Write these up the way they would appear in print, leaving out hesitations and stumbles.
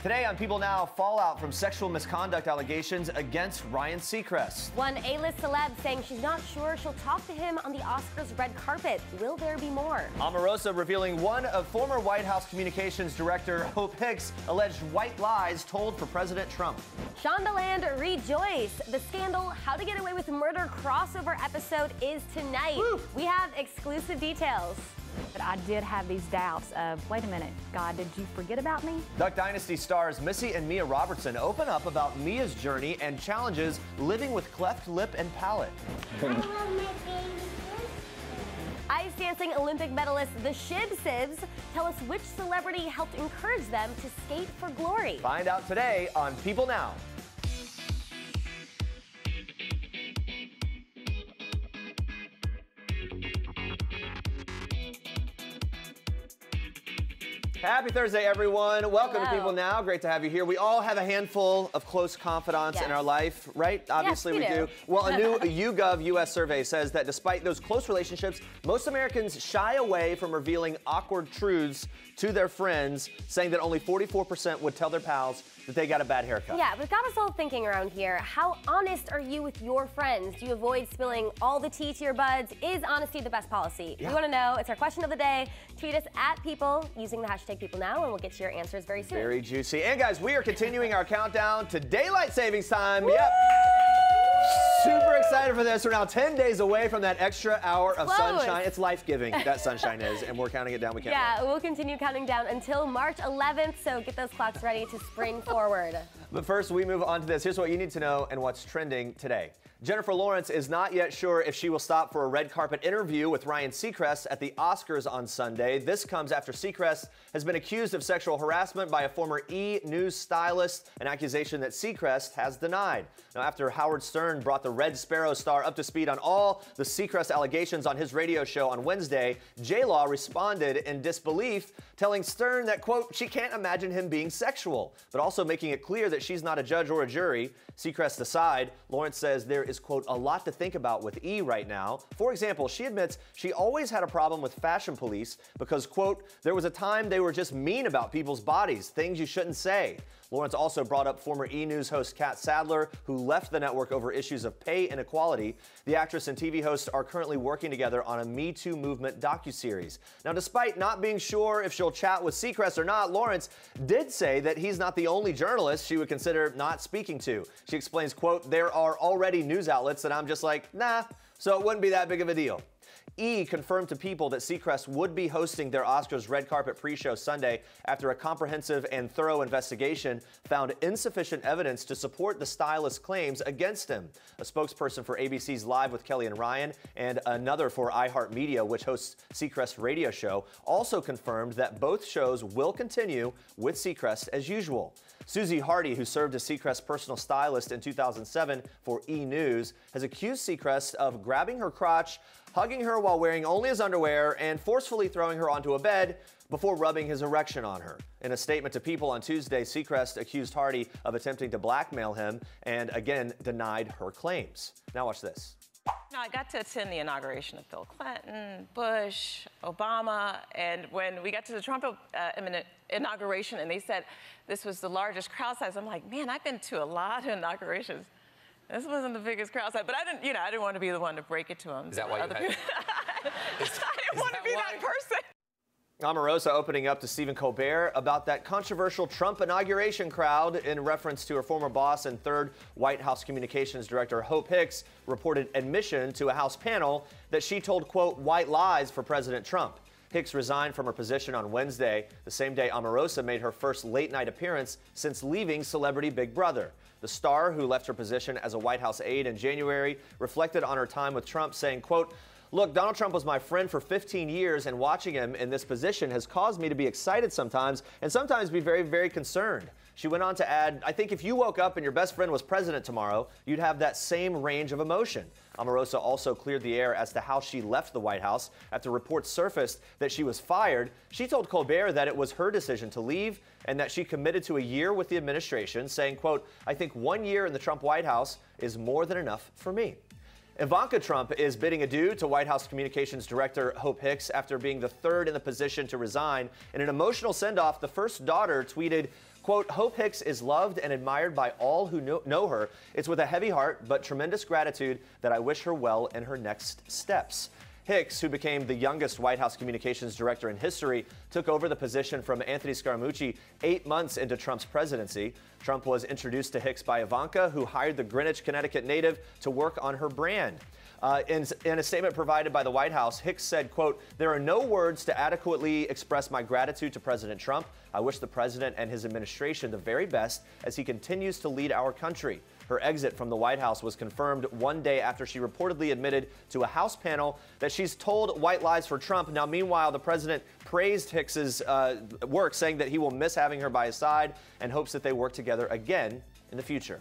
Today on People Now, fallout from sexual misconduct allegations against Ryan Seacrest. One A-list celeb saying she's not sure she'll talk to him on the Oscars red carpet. Will there be more? Omarosa revealing one of former White House communications director Hope Hicks' alleged white lies told for President Trump. Shondaland rejoice. The scandal How to Get Away with Murder crossover episode is tonight. Woo! We have exclusive details. But I did have these doubts of, wait a minute, God, did you forget about me? Duck Dynasty stars Missy and Mia Robertson open up about Mia's journey and challenges living with cleft lip and palate. I love my baby. Ice dancing Olympic medalists, the Shibsibs, tell us which celebrity helped encourage them to skate for glory. Find out today on People Now. Happy Thursday, everyone. Welcome to People Now. Great to have you here. We all have a handful of close confidants in our life, right? Obviously, yes, we do. Well, a new YouGov US survey says that despite those close relationships, most Americans shy away from revealing awkward truths to their friends, saying that only 44% would tell their pals that they got a bad haircut. Yeah, we've got us all thinking around here. How honest are you with your friends? Do you avoid spilling all the tea to your buds? Is honesty the best policy? We want to know. It's our question of the day. Tweet us at People using the hashtag #PeopleNow, and we'll get to your answers very soon. Very juicy. And guys, we are continuing our countdown to daylight savings time. Woo! Yep. Super excited for this. We're now 10 days away from that extra hour of sunshine. It's life-giving, that sunshine is, and we're counting it down. We can't wait. We'll continue counting down until March 11th, so get those clocks ready to spring forward. But first, we move on to this. Here's what you need to know and what's trending today. Jennifer Lawrence is not yet sure if she will stop for a red carpet interview with Ryan Seacrest at the Oscars on Sunday. This comes after Seacrest has been accused of sexual harassment by a former E! News stylist, an accusation that Seacrest has denied. Now, after Howard Stern brought the Red Sparrow star up to speed on all the Seacrest allegations on his radio show on Wednesday, J-Law responded in disbelief, telling Stern that, quote, she can't imagine him being sexual, but also making it clear that she's not a judge or a jury. Seacrest aside, Lawrence says there is, quote, a lot to think about with E! right now. For example, she admits she always had a problem with fashion police because, quote, there was a time they were just mean about people's bodies, things you shouldn't say. Lawrence also brought up former E! News host Kat Sadler, who left the network over issues of pay inequality. The actress and TV host are currently working together on a Me Too movement docuseries. Now, despite not being sure if she'll chat with Seacrest or not, Lawrence did say that he's not the only journalist she would consider not speaking to. She explains, quote, there are already news outlets that I'm just like, nah, so it wouldn't be that big of a deal. E! confirmed to People that Seacrest would be hosting their Oscars red carpet pre-show Sunday after a comprehensive and thorough investigation found insufficient evidence to support the stylist's claims against him. A spokesperson for ABC's Live with Kelly and Ryan and another for iHeartMedia, which hosts Seacrest's radio show, also confirmed that both shows will continue with Seacrest as usual. Susie Hardy, who served as Seacrest's personal stylist in 2007 for E! News, has accused Seacrest of grabbing her crotch, hugging her while wearing only his underwear, and forcefully throwing her onto a bed before rubbing his erection on her. In a statement to People on Tuesday, Seacrest accused Hardy of attempting to blackmail him and again denied her claims. Now watch this. I got to attend the inauguration of Bill Clinton, Bush, Obama, and when we got to the Trump inauguration and they said this was the largest crowd size, I'm like, man, I've been to a lot of inaugurations. This wasn't the biggest crowd size, but I didn't want to be the one to break it to him. Is that why you had I didn't want to be that person. Omarosa opening up to Stephen Colbert about that controversial Trump inauguration crowd in reference to her former boss and third White House communications director Hope Hicks reported admission to a House panel that she told, quote, white lies for President Trump. Hicks resigned from her position on Wednesday, the same day Omarosa made her first late-night appearance since leaving Celebrity Big Brother. The star, who left her position as a White House aide in January, reflected on her time with Trump, saying, quote, look, Donald Trump was my friend for 15 years, and watching him in this position has caused me to be excited sometimes and sometimes be very, very concerned. She went on to add, I think if you woke up and your best friend was president tomorrow, you'd have that same range of emotion. Omarosa also cleared the air as to how she left the White House after reports surfaced that she was fired. She told Colbert that it was her decision to leave and that she committed to a year with the administration, saying, quote, I think 1 year in the Trump White House is more than enough for me. Ivanka Trump is bidding adieu to White House Communications Director Hope Hicks after being the third in the position to resign. In an emotional send-off, the first daughter tweeted, Quote, Hope Hicks is loved and admired by all who know her. It's with a heavy heart, but tremendous gratitude that I wish her well in her next steps. Hicks, who became the youngest White House communications director in history, took over the position from Anthony Scaramucci 8 months into Trump's presidency. Trump was introduced to Hicks by Ivanka, who hired the Greenwich, Connecticut native to work on her brand. In a statement provided by the White House, Hicks said, quote, there are no words to adequately express my gratitude to President Trump. I wish the president and his administration the very best as he continues to lead our country. Her exit from the White House was confirmed one day after she reportedly admitted to a House panel that she's told white lies for Trump. Now, meanwhile, the president praised Hicks's work, saying that he will miss having her by his side and hopes that they work together again in the future.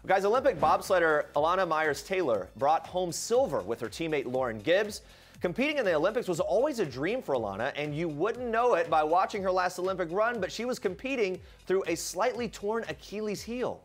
Guys, Olympic bobsledder Elana Meyers Taylor brought home silver with her teammate Lauren Gibbs. Competing in the Olympics was always a dream for Elana, and you wouldn't know it by watching her last Olympic run, but she was competing through a slightly torn Achilles heel.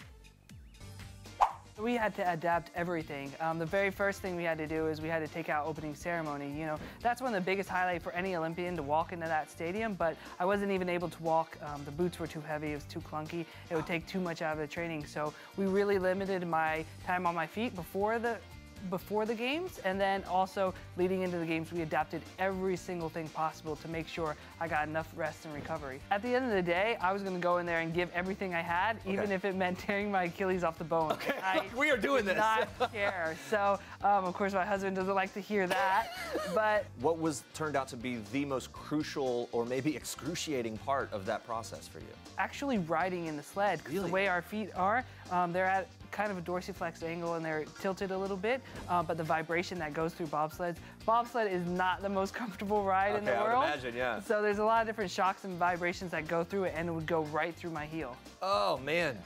We had to adapt everything. The very first thing we had to do is we had to take out opening ceremony. You know, that's one of the biggest highlights for any Olympian to walk into that stadium, but I wasn't even able to walk. The boots were too heavy, it was too clunky. It would take too much out of the training. So we really limited my time on my feet before the games, and then also leading into the games, we adapted every single thing possible to make sure I got enough rest and recovery. At the end of the day, I was going to go in there and give everything I had, even if it meant tearing my Achilles off the bone. Okay, we are doing this. Not care. So, of course, my husband doesn't like to hear that, but... What turned out to be the most crucial or maybe excruciating part of that process for you? Actually riding in the sled. Really? The way our feet are, they're at kind of a dorsiflex angle and they're tilted a little bit, but the vibration that goes through bobsled is not the most comfortable ride in the world. I would imagine, yeah. So there's a lot of different shocks and vibrations that go through it, and it would go right through my heel. Oh, man.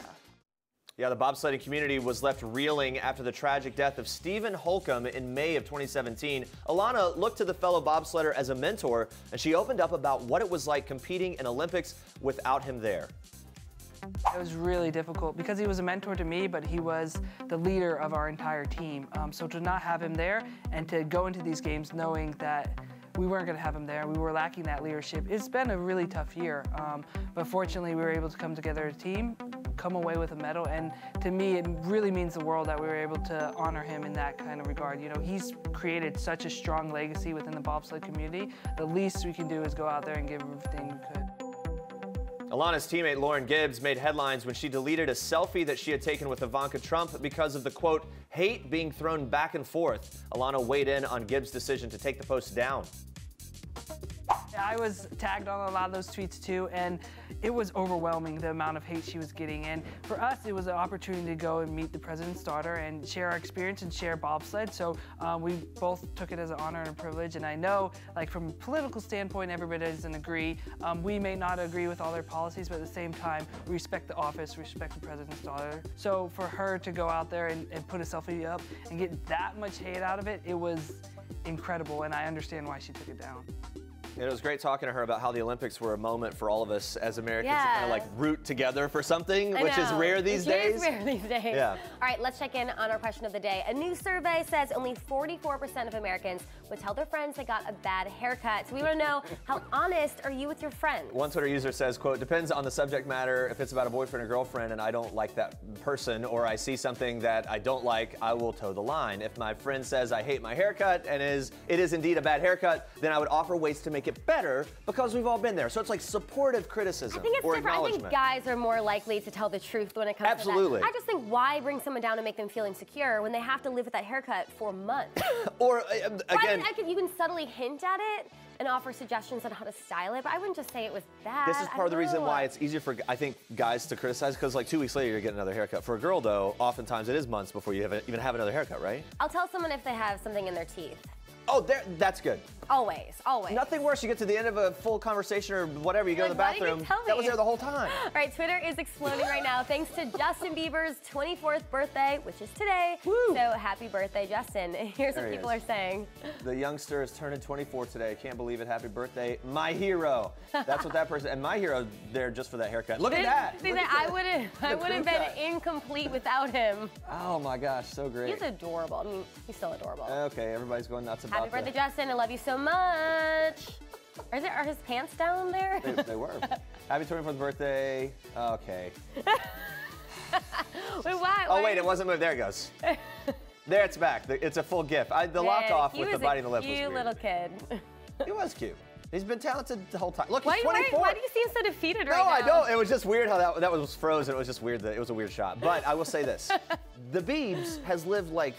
Yeah, the bobsledding community was left reeling after the tragic death of Stephen Holcomb in May of 2017. Elana looked to the fellow bobsledder as a mentor, and she opened up about what it was like competing in Olympics without him there. It was really difficult because he was a mentor to me, but he was the leader of our entire team. So to not have him there and to go into these games knowing that we weren't going to have him there, we were lacking that leadership. It's been a really tough year, but fortunately we were able to come together as a team, come away with a medal, and to me it really means the world that we were able to honor him in that kind of regard. You know, he's created such a strong legacy within the bobsled community. The least we can do is go out there and give everything we could. Elana's teammate Lauren Gibbs made headlines when she deleted a selfie that she had taken with Ivanka Trump because of the, quote, hate being thrown back and forth. Elana weighed in on Gibbs' decision to take the post down. I was tagged on a lot of those tweets too, and it was overwhelming, the amount of hate she was getting. And for us, it was an opportunity to go and meet the president's daughter and share our experience and share bobsled. So we both took it as an honor and a privilege. And I know, like, from a political standpoint, everybody doesn't agree. We may not agree with all their policies, but at the same time, we respect the office, respect the president's daughter. So for her to go out there and put a selfie up and get that much hate out of it, it was incredible, and I understand why she took it down. And it was great talking to her about how the Olympics were a moment for all of us as Americans to kind of like root together for something, which is rare these days. It is rare these days. Yeah. All right, let's check in on our question of the day. A new survey says only 44% of Americans would tell their friends they got a bad haircut. So we want to know, how honest are you with your friends? One Twitter user says, quote, depends on the subject matter. If it's about a boyfriend or girlfriend and I don't like that person, or I see something that I don't like, I will toe the line. If my friend says I hate my haircut and it is indeed a bad haircut, then I would offer ways to make it better, because we've all been there. So it's like supportive criticism. I think it's or different. I think guys are more likely to tell the truth when it comes to that. I just think, why bring someone down and make them feel insecure when they have to live with that haircut for months? Or again, you can subtly hint at it and offer suggestions on how to style it, but I wouldn't just say it was bad. This is part of the reason why it's easier for, I think, guys to criticize, because like 2 weeks later you get another haircut. For a girl, though, oftentimes it is months before you even have another haircut, right? I'll tell someone if they have something in their teeth. Oh, that's good. Always, always. Nothing worse. You get to the end of a full conversation or whatever, you go to the bathroom. That was there the whole time. All right, Twitter is exploding right now thanks to Justin Bieber's 24th birthday, which is today. Woo. So happy birthday, Justin. Here's what people are saying. The youngster is turning 24 today. Can't believe it. Happy birthday, my hero. That's what that person, and my hero there just for that haircut. Look at that. See, I would have been incomplete without him. Oh my gosh, so great. He's adorable. I mean, he's still adorable. Okay, everybody's going nuts about Happy birthday, Justin. I love you so much. Are his pants down there? They were. Happy 24th birthday. Okay. Wait, why? Oh, wait, it wasn't moved. There it goes. There, it's back. It's a full GIF. The lock off with the biting the lip was weird. Cute little kid. He was cute. He's been talented the whole time. Look, he's 24. Why do you seem so defeated right now? No, I don't. It was just weird how that was frozen. It was just weird. It was a weird shot. But I will say this. The Biebs has lived like,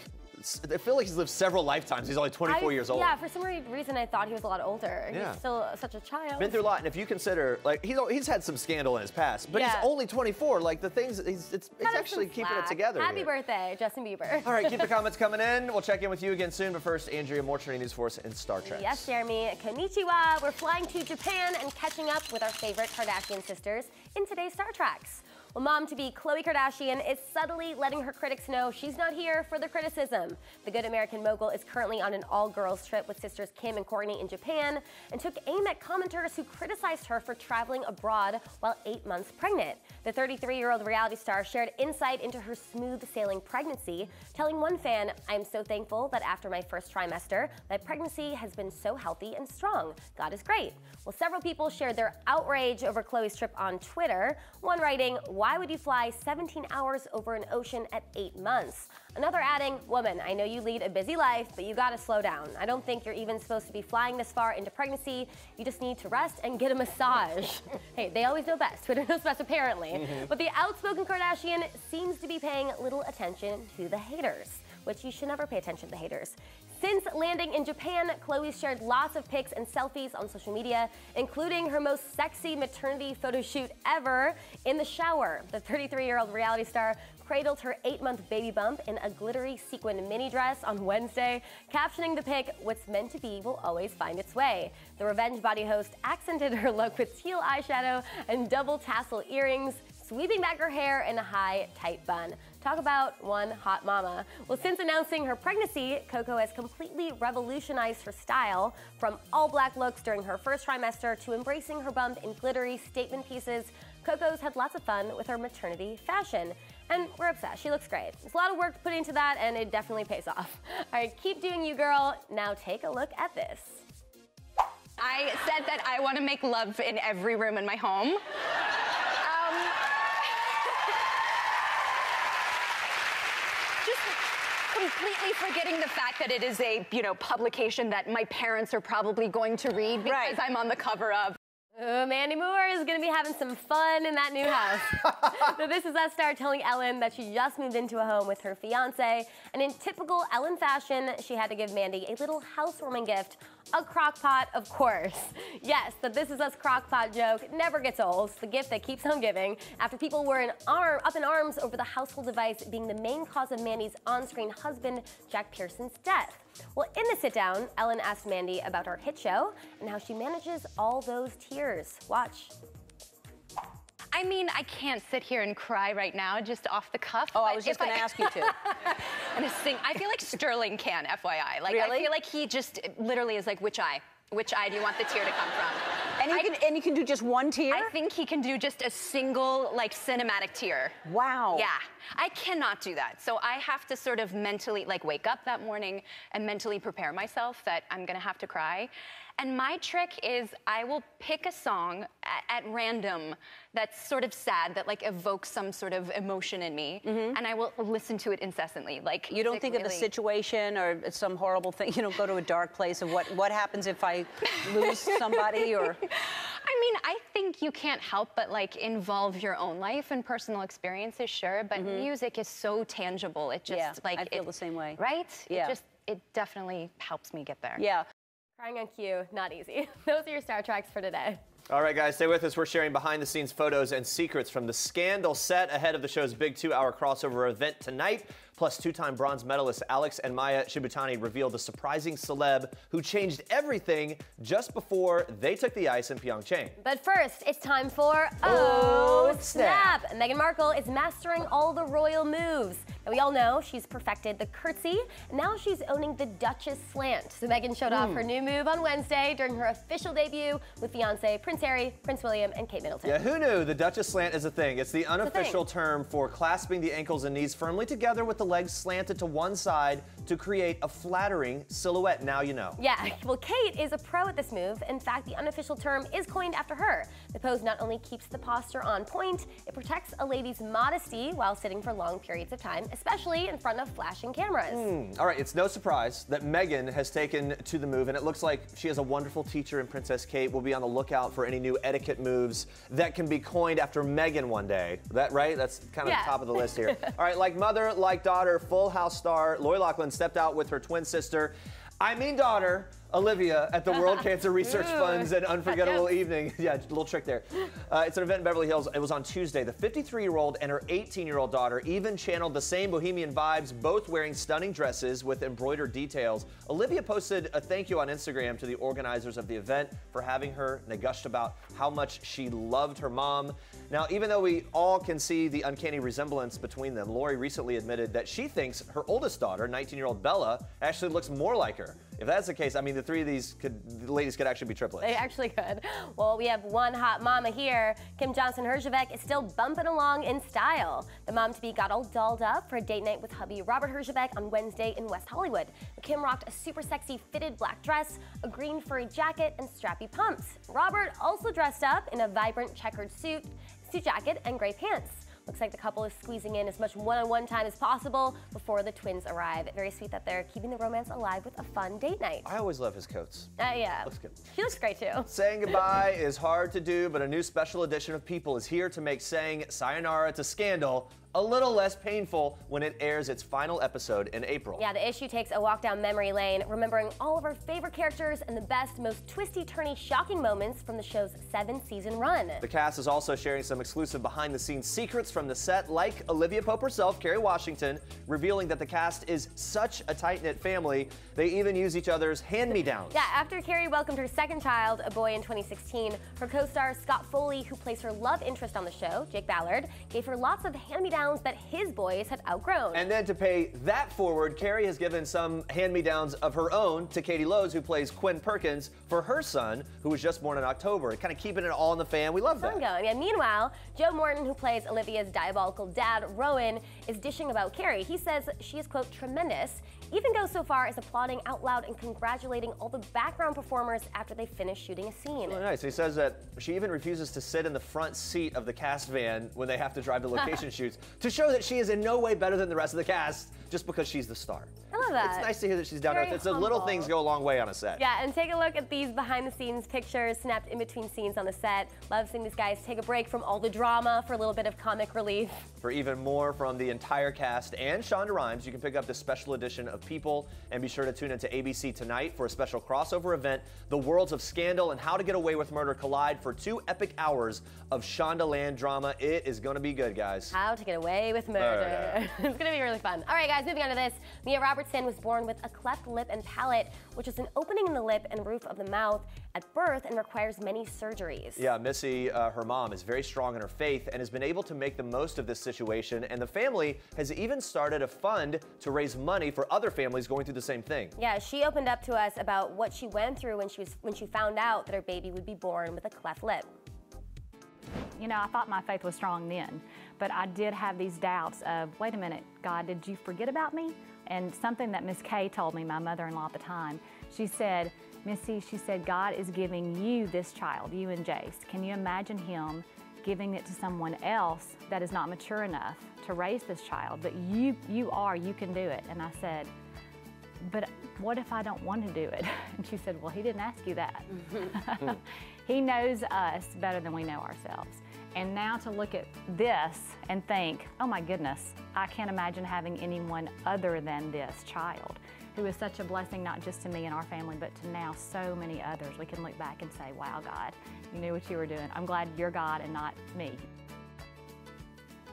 I feel like he's lived several lifetimes. He's only 24 years old. Yeah, for some reason I thought he was a lot older. Yeah. He's still such a child. Been through a lot, and if you consider, like, he's had some scandal in his past, but he's only 24. Like, the things, it's actually keeping it together. Happy birthday, Justin Bieber. All right, keep the comments coming in. We'll check in with you again soon, but first, Andrea, more trending news for us in Star Trek. Yes, Jeremy. Konnichiwa. We're flying to Japan and catching up with our favorite Kardashian sisters in today's Star Treks. Well, mom-to-be Khloé Kardashian is subtly letting her critics know she's not here for the criticism. The Good American mogul is currently on an all-girls trip with sisters Kim and Kourtney in Japan and took aim at commenters who criticized her for traveling abroad while 8 months pregnant. The 33-year-old reality star shared insight into her smooth-sailing pregnancy, telling one fan, "I'm so thankful that after my first trimester, my pregnancy has been so healthy and strong. God is great." Well, several people shared their outrage over Khloé's trip on Twitter, one writing, "Why would you fly 17 hours over an ocean at 8 months?" Another adding, "Woman, I know you lead a busy life, but you gotta slow down. I don't think you're even supposed to be flying this far into pregnancy. You just need to rest and get a massage." Hey, they always know best. Twitter knows best, apparently. But the outspoken Kardashian seems to be paying little attention to the haters, which you should never pay attention to the haters. Since landing in Japan, Khloé's shared lots of pics and selfies on social media, including her most sexy maternity photo shoot ever in the shower. The 33-year-old reality star cradled her 8-month baby bump in a glittery sequin mini dress on Wednesday, captioning the pic, "What's meant to be will always find its way." The Revenge Body host accented her look with teal eyeshadow and double tassel earrings, sweeping back her hair in a high, tight bun. Talk about one hot mama. Well, since announcing her pregnancy, Coco has completely revolutionized her style, from all-black looks during her first trimester to embracing her bump in glittery statement pieces. Coco's had lots of fun with her maternity fashion. And we're obsessed. She looks great. There's a lot of work put into that, and it definitely pays off. All right, keep doing you, girl. Now take a look at this. I said that I want to make love in every room in my home. Completely forgetting the fact that it is a, publication that my parents are probably going to read because I'm on the cover of. Mandy Moore is going to be having some fun in that new house. So This Is Us star telling Ellen that she just moved into a home with her fiance, and in typical Ellen fashion, she had to give Mandy a little housewarming gift, a crock pot, of course. Yes, the This Is Us crock pot joke never gets old. It's the gift that keeps on giving after people were up in arms over the household device being the main cause of Mandy's on-screen husband, Jack Pearson's death. Well, in the sit-down, Ellen asked Mandy about her hit show and how she manages all those tears. Watch. I mean, I can't sit here and cry right now, just off the cuff. Oh, I was just going to ask you to. And I feel like Sterling can, FYI. Like, really? I feel like he just literally is like, which eye? Which eye do you want the tear to come from? And you can do just one tear? I think he can do just a single, cinematic tear. Wow. Yeah. I cannot do that. So I have to sort of mentally, wake up that morning and mentally prepare myself that I'm going to have to cry. And my trick is I will pick a song at random that's sort of sad, that evokes some sort of emotion in me, and I will listen to it incessiously. You don't think of the situation or some horrible thing. You don't go to a dark place of what happens if I lose somebody or. I mean, I think you can't help but involve your own life and personal experiences, sure, but music is so tangible. It just I feel the same way. Right? Yeah. It definitely helps me get there. Yeah. Crying on cue, not easy. Those are your Star Treks for today. All right, guys, stay with us. We're sharing behind-the-scenes photos and secrets from the Scandal set ahead of the show's big 2-hour crossover event tonight. Plus, two-time bronze medalist Alex and Maia Shibutani revealed the surprising celeb who changed everything just before they took the ice in Pyeongchang. But first, it's time for Oh Snap! Meghan Markle is mastering all the royal moves. And we all know she's perfected the curtsy, and now she's owning the Duchess slant. So Meghan showed off her new move on Wednesday during her official debut with fiancé Prince Harry, Prince William, and Kate Middleton. Yeah, who knew the Duchess slant is a thing? It's the unofficial term for clasping the ankles and knees firmly together with the legs slanted to one side to create a flattering silhouette. Now you know. Yeah, well, Kate is a pro at this move. In fact, the unofficial term is coined after her. The pose not only keeps the posture on point, it protects a lady's modesty while sitting for long periods of time, especially in front of flashing cameras. All right, it's no surprise that Meghan has taken to the move, and it looks like she has a wonderful teacher in Princess Kate. We'll be on the lookout for any new etiquette moves that can be coined after Meghan one day. That right? That's kind of top of the list here. All right, like mother, like daughter, Full House star Lori Loughlin stepped out with her twin sister, daughter, Olivia, at the World Cancer Research Fund's An Unforgettable Evening. Yeah, a little trick there. It's an event in Beverly Hills. It was on Tuesday. The 53-year-old and her 18-year-old daughter even channeled the same bohemian vibes, both wearing stunning dresses with embroidered details. Olivia posted a thank you on Instagram to the organizers of the event for having her, and they gushed about how much she loved her mom. Now, even though we all can see the uncanny resemblance between them, Lori recently admitted that she thinks her oldest daughter, 19-year-old Bella, actually looks more like her. If that's the case, I mean, the ladies could actually be triplets. They actually could. Well, we have one hot mama here. Kim Johnson-Herjavec is still bumping along in style. The mom-to-be got all dolled up for a date night with hubby Robert Herjavec on Wednesday in West Hollywood. Kim rocked a super sexy fitted black dress, a green furry jacket, and strappy pumps. Robert also dressed up in a vibrant checkered suit jacket, and gray pants. Looks like the couple is squeezing in as much one-on-one time as possible before the twins arrive. Very sweet that they're keeping the romance alive with a fun date night. I always love his coats. Yeah. Looks good. He looks great too. Saying goodbye is hard to do, but a new special edition of People is here to make saying sayonara to Scandal a little less painful when it airs its final episode in April. Yeah, the issue takes a walk down memory lane, remembering all of our favorite characters and the best, most twisty-turny, shocking moments from the show's 7-season run. The cast is also sharing some exclusive behind-the-scenes secrets from the set, like Olivia Pope herself, Kerry Washington, revealing that the cast is such a tight-knit family, they even use each other's hand-me-downs. Yeah, after Kerry welcomed her second child, a boy, in 2016, her co-star Scott Foley, who plays her love interest on the show, Jake Ballard, gave her lots of hand-me-downs that his boys had outgrown. And then to pay that forward, Kerry has given some hand-me-downs of her own to Katie Lowe's, who plays Quinn Perkins, for her son, who was just born in October. Kind of keeping it all in the fam. We love that. Fun going. And meanwhile, Joe Morton, who plays Olivia's diabolical dad, Rowan, is dishing about Kerry. He says she is, quote, tremendous, even goes so far as applauding out loud and congratulating all the background performers after they finish shooting a scene. Oh, nice. He says that she even refuses to sit in the front seat of the cast van when they have to drive to location shoots, to show that she is in no way better than the rest of the cast just because she's the star. I love that. It's nice to hear that she's down to earth. It's the little things go a long way on a set. Yeah, and take a look at these behind-the-scenes pictures snapped in between scenes on the set. Love seeing these guys take a break from all the drama for a little bit of comic relief. For even more from the entire cast and Shonda Rhimes, you can pick up this special edition of People, and be sure to tune into ABC tonight for a special crossover event. The worlds of Scandal and How to Get Away with Murder collide for 2 epic hours of Shondaland drama. It is going to be good, guys. How to Get Away with Murder. It's going to be really fun. All right, guys, moving on to this. Mia Robertson was born with a cleft lip and palate, which is an opening in the lip and roof of the mouth at birth and requires many surgeries. Yeah, Missy, her mom, is very strong in her faith and has been able to make the most of this situation, and the family has even started a fund to raise money for other families going through the same thing. Yeah, she opened up to us about what she went through when she found out that her baby would be born with a cleft lip. You know, I thought my faith was strong then, but I did have these doubts of, wait a minute, God, did you forget about me? And something that Miss Kay told me, my mother-in-law at the time, she said, Missy, she said, God is giving you this child, you and Jace. Can you imagine him giving it to someone else that is not mature enough to raise this child? But you can do it. And I said, but what if I don't want to do it? And she said, well, he didn't ask you that. He knows us better than we know ourselves. And now to look at this and think, oh my goodness, I can't imagine having anyone other than this child, who is such a blessing, not just to me and our family, but to now so many others. We can look back and say, wow, God, you knew what you were doing. I'm glad you're God and not me.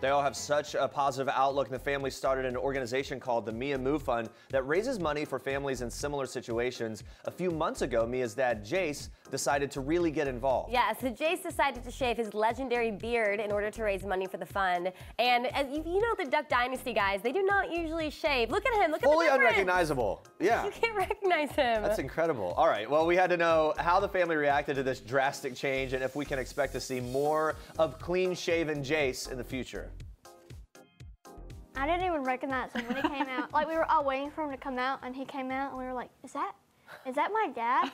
They all have such a positive outlook, and the family started an organization called the Mia Move Fund that raises money for families in similar situations. A few months ago, Mia's dad, Jace, decided to really get involved. Yeah, so Jace decided to shave his legendary beard in order to raise money for the fund. And as you know, the Duck Dynasty guys, they do not usually shave. Look at him, look at the difference. Fully unrecognizable. Yeah. You can't recognize him. That's incredible. All right, well, we had to know how the family reacted to this drastic change and if we can expect to see more of clean-shaven Jace in the future. I didn't even recognize him when he came out. Like, we were all waiting for him to come out, and he came out, and we were like, is that my dad?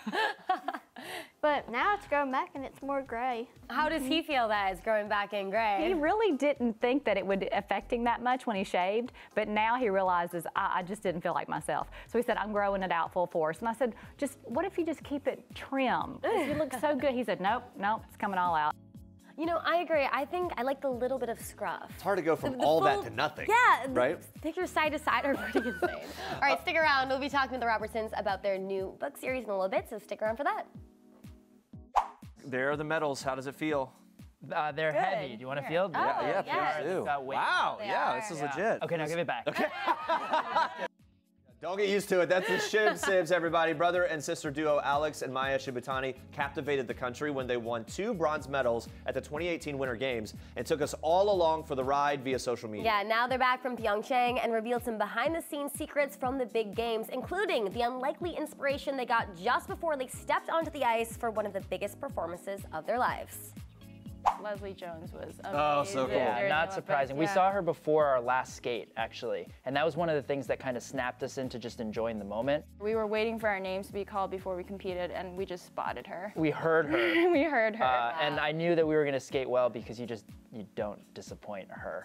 But now it's growing back, and it's more gray. How does he feel that it's growing back in gray? He really didn't think that it would affect him that much when he shaved, but now he realizes I just didn't feel like myself. So he said, I'm growing it out full force. And I said, what if you just keep it trim? You look so good. He said, nope, it's coming all out. You know, I agree. I think I like the little bit of scruff. It's hard to go from all that to nothing. Yeah, right? Pictures side to side are pretty insane. All right, stick around. We'll be talking to the Robertsons about their new book series in a little bit, so stick around for that. There are the medals. How does it feel? They're heavy. Do you want to feel? Yeah, yes. please do. Wow, This is legit. Okay, now give it back. Okay. Don't get used to it. That's the Shib-Sibs, everybody. Brother and sister duo Alex and Maia Shibutani captivated the country when they won 2 bronze medals at the 2018 Winter Games and took us all along for the ride via social media. Yeah, now they're back from Pyeongchang and revealed some behind-the-scenes secrets from the big games, including the unlikely inspiration they got just before they stepped onto the ice for one of the biggest performances of their lives. Leslie Jones was amazing. Oh, so cool. Yeah, not surprising. We saw her before our last skate, actually, and that was one of the things that kind of snapped us into just enjoying the moment. We were waiting for our names to be called before we competed, and we just spotted her. We heard her. We heard her. And I knew that we were going to skate well because you don't disappoint her.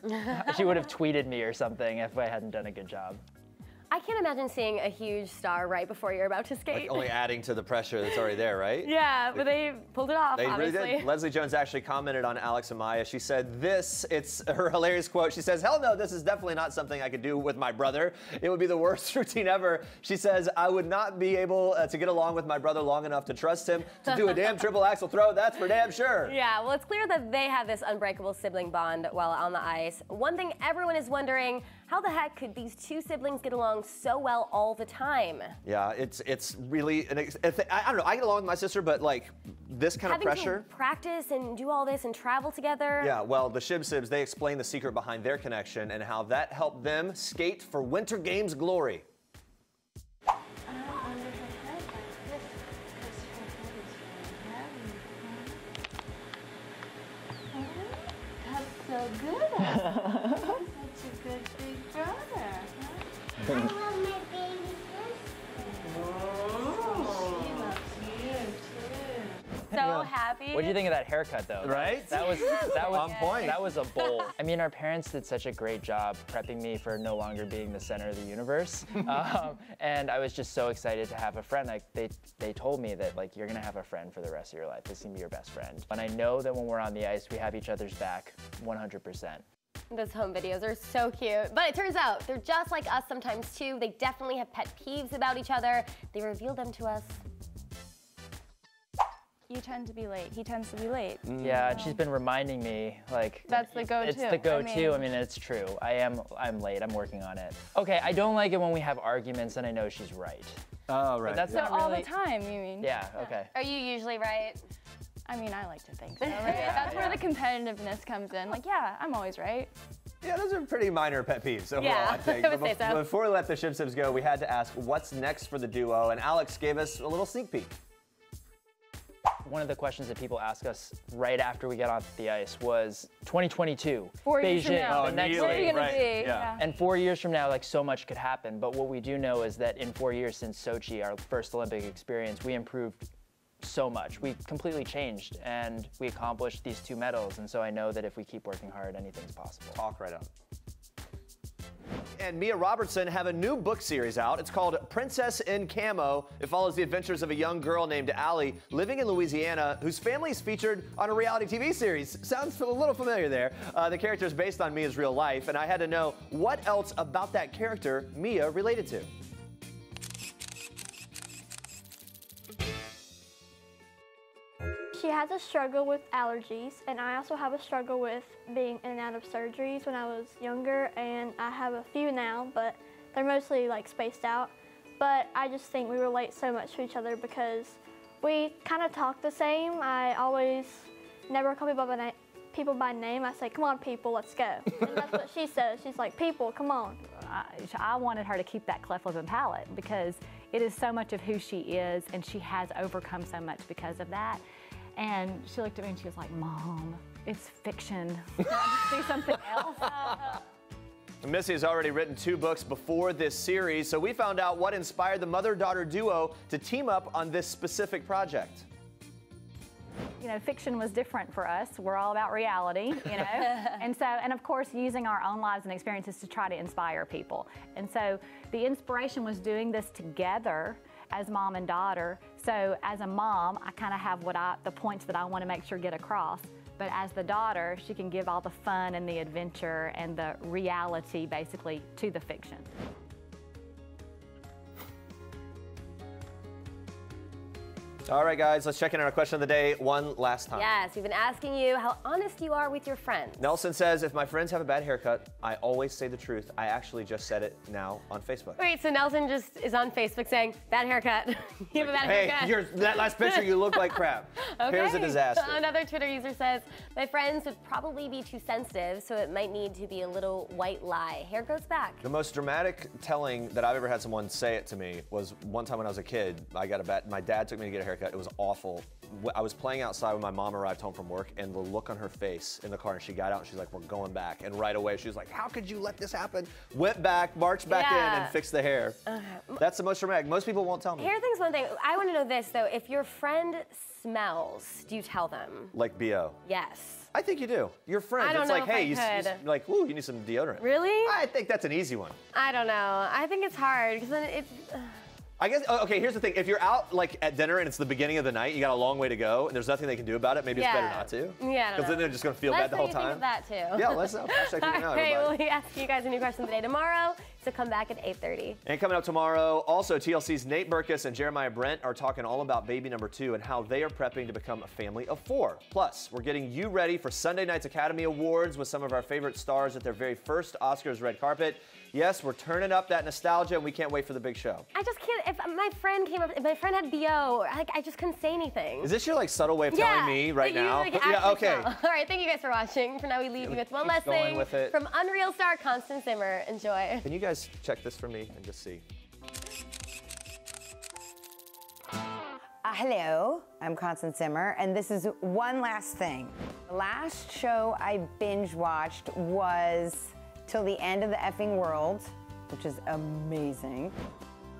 She would have tweeted me or something if I hadn't done a good job. I can't imagine seeing a huge star right before you're about to skate. Like only adding to the pressure that's already there, right? Yeah, but they pulled it off, They obviously. really did. Leslie Jones actually commented on Alex and Maia. She said it's her hilarious quote. She says, hell no, this is definitely not something I could do with my brother. It would be the worst routine ever. She says, I would not be able to get along with my brother long enough to trust him to do a damn triple axel throw. That's for damn sure. Yeah, well, it's clear that they have this unbreakable sibling bond while on the ice. One thing everyone is wondering, how the heck could these 2 siblings get along so well all the time? Yeah, it's really, I don't know, I get along with my sister, but like this kind of pressure. Having to practice and do all this and travel together. Yeah, well, the Shib-Sibs, they explain the secret behind their connection and how that helped them skate for Winter Games glory. That's so good. Such a good big brother. I love my baby sister. Oh, she loves you too. So happy. What do you think of that haircut, though? Right? That was on point. That was a bowl. I mean, our parents did such a great job prepping me for no longer being the center of the universe, and I was just so excited to have a friend. Like they told me that like you're gonna have a friend for the rest of your life. This is gonna be your best friend. And I know that when we're on the ice, we have each other's back, 100%. Those home videos are so cute. But it turns out they're just like us sometimes too. They definitely have pet peeves about each other. They revealed them to us. You tend to be late. He tends to be late. Yeah, and she's been reminding me, like... That's the go-to. It's the go-to. I mean, it's true. I'm late. I'm working on it. Okay, I don't like it when we have arguments and I know she's right. Oh, right. But that's So not all really... the time, you mean? Yeah, okay. Are you usually right? I mean, I like to think so, right? That's where the competitiveness comes in. Like, yeah, I'm always right. Yeah, those are pretty minor pet peeves overall, Yeah, I think. I would say so. Before we let the Shib-Sibs go, we had to ask what's next for the duo, and Alex gave us a little sneak peek. One of the questions that people ask us right after we get off the ice was 2022, 4 years from Beijing, now. the next Where are you thing. gonna be? Yeah. And 4 years from now, like so much could happen. But what we do know is that in 4 years since Sochi, our first Olympic experience, we improved so much. We completely changed and we accomplished these 2 medals. And so I know that if we keep working hard, anything's possible. Talk right up. And Mia Robertson have a new book series out. It's called Princess in Camo. It follows the adventures of a young girl named Allie living in Louisiana whose family is featured on a reality TV series. Sounds a little familiar there. The character is based on Mia's real life, and I had to know what else about that character Mia related to. She has a struggle with allergies, and I also have a struggle with being in and out of surgeries when I was younger, and I have a few now, but they're mostly like spaced out. But I just think we relate so much to each other because We kind of talk the same. I always never call people by name. I say, come on, people, let's go. And that's what she says. She's like, people, come on. I wanted her to keep that cleft lip and palate because it is so much of who she is, and she has overcome so much because of that. And she looked at me and she was like, Mom, it's fiction. Can I just do something else? Missy has already written 2 books before this series, so we found out what inspired the mother-daughter duo to team up on this specific project. You know, fiction was different for us. We're all about reality, you know? and of course, using our own lives and experiences to try to inspire people. And so the inspiration was doing this together as mom and daughter. So as a mom, I kind of have the points that I want to make sure get across. But as the daughter, she can give all the fun and the adventure and the reality, basically, to the fiction. All right, guys, let's check in on our question of the day one last time. Yes, we've been asking you how honest you are with your friends. Nelson says, if my friends have a bad haircut, I always say the truth. I actually just said it now on Facebook. Wait, so Nelson just is on Facebook saying, bad haircut. You have a bad haircut. Hey, that last picture, you look like crap. Okay. Here's a disaster. Another Twitter user says, my friends would probably be too sensitive, so it might need to be a little white lie. Hair grows back. The most dramatic telling that I've ever had someone say it to me was one time when I was a kid. My dad took me to get a haircut. It was awful. I was playing outside when my mom arrived home from work, and the look on her face in the car, and she got out and she's like, we're going back. And right away she was like, how could you let this happen? Went back, marched back in, and fixed the hair. That's the most dramatic. Most people won't tell me. Hair thing's one thing. I want to know this though. If your friend smells, do you tell them? Like BO? Yes. I think you do. Your friends. I don't it's know like, if hey, I like, ooh, you need some deodorant. Really? I think that's an easy one. I don't know. I think it's hard because then it's. I guess, okay, here's the thing. If you're out like at dinner and it's the beginning of the night, you got a long way to go, and there's nothing they can do about it, maybe it's better not to. Yeah. Because then they're just going to feel bad the whole time. Let us know you think of that too. Yeah, let's know. All right, we'll be asking you guys a new question today tomorrow, so come back at 8:30. And coming up tomorrow, also TLC's Nate Berkus and Jeremiah Brent are talking all about baby number 2 and how they are prepping to become a family of 4. Plus, we're getting you ready for Sunday night's Academy Awards with some of our favorite stars at their very first Oscars red carpet. Yes, we're turning up that nostalgia, and we can't wait for the big show. I just can't. If my friend came up, if my friend had BO, I just couldn't say anything. Is this your like subtle way of telling me right now? Yeah, okay. All right, thank you guys for watching. For now, we leave you with one last thing from Unreal star Constance Zimmer. Enjoy. Can you guys check this for me and just see? Hello, I'm Constance Zimmer, and this is one last thing. The last show I binge watched was Till the End of the Effing World, which is amazing.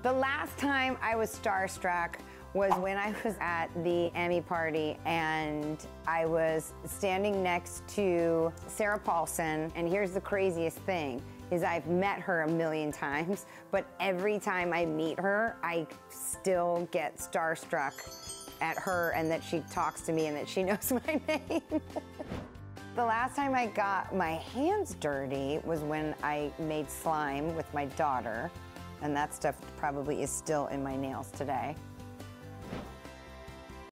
The last time I was starstruck was when I was at the Emmy party and I was standing next to Sarah Paulson, and here's the craziest thing, is I've met her a million times, but every time I meet her, I still get starstruck at her and that she talks to me and that she knows my name. The last time I got my hands dirty was when I made slime with my daughter, and that stuff probably is still in my nails today.